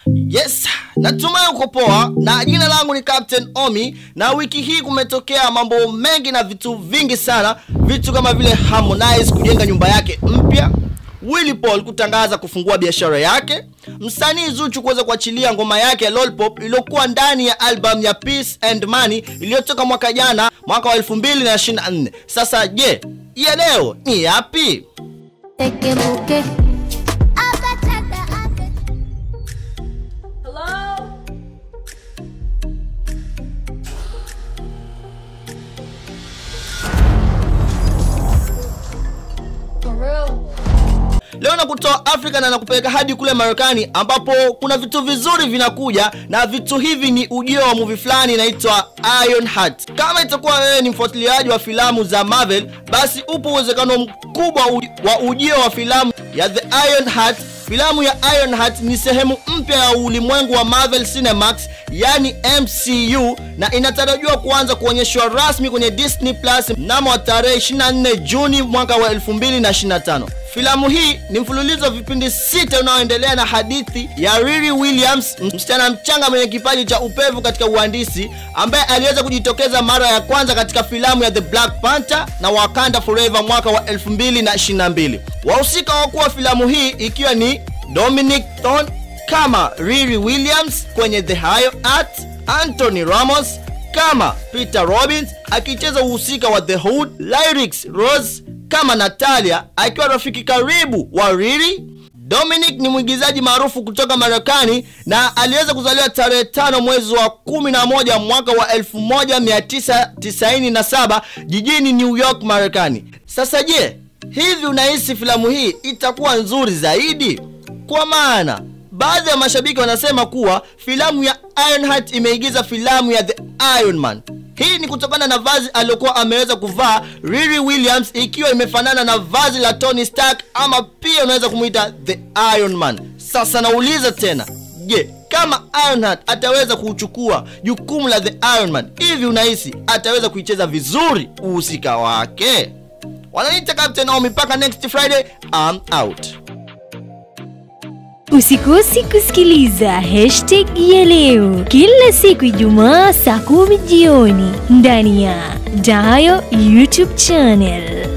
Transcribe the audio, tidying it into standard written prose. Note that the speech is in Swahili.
Yes, natumai uko poa na jina langu ni Captain Omi na wiki hii kumetokea mambo mengi na vitu vingi sana. Vitu kama vile Harmonize kujenga nyumba yake mpya, Willy Paul kutangaza kufungua biashara yake, msanii Zuchu kuweza kuachilia ngoma yake ya Lollipop iliyokuwa ndani ya album ya Peace and Money iliyotoka mwaka jana, mwaka wa 2024. Sasa je, ya leo ni yapi? Leo nakutoa Afrika na nakupeleka hadi kule Marekani ambapo kuna vitu vizuri vinakuja, na vitu hivi ni ujio wa movie fulani inaitwa Ironheart. Kama itakuwa wewe ni mfuatiliaji wa filamu za Marvel, basi upo uwezekano mkubwa wa ujio wa filamu ya The Ironheart. Filamu ya Ironheart ni sehemu mpya ya ulimwengu wa Marvel Cinemax, yani MCU, na inatarajiwa kuanza kuonyeshwa rasmi kwenye Disney Plus mnamo tarehe 24 Juni mwaka wa 2025. Filamu hii ni mfululizo wa vipindi 6 unaoendelea na hadithi ya Riri Williams, msichana mchanga mwenye kipaji cha upevu katika uhandisi, ambaye aliweza kujitokeza mara ya kwanza katika filamu ya The Black Panther na Wakanda Forever mwaka wa 2022. Wahusika wakuu wa filamu hii ikiwa ni Dominic Thorne kama Riri Williams kwenye The Ironheart, Anthony Ramos kama Peter Robbins akicheza uhusika wa The Hood, Lyrics Rose kama Natalia akiwa rafiki karibu wa Riri. Dominic ni mwigizaji maarufu kutoka Marekani na aliweza kuzaliwa tarehe 5 mwezi wa 11 mwaka wa 1997 jijini New York, Marekani. Sasa je, hivi unahisi filamu hii itakuwa nzuri zaidi? Kwa maana baadhi ya mashabiki wanasema kuwa filamu ya Ironheart imeigiza filamu ya The Iron Man. Hii ni kutokana na vazi aliyokuwa ameweza kuvaa Riri Williams, ikiwa imefanana na vazi la Tony Stark, ama pia unaweza kumuita The Iron Man. Sasa nauliza tena, je, kama Ironheart ataweza kuchukua jukumu la The Iron Man, hivi unahisi ataweza kuicheza vizuri uhusika wake? Wananiita Captain Omi, mpaka next Friday, I'm out. Usikose kusikiliza #ya leo kila siku Ijumaa saa 10 jioni ndani ya Dayo YouTube channel.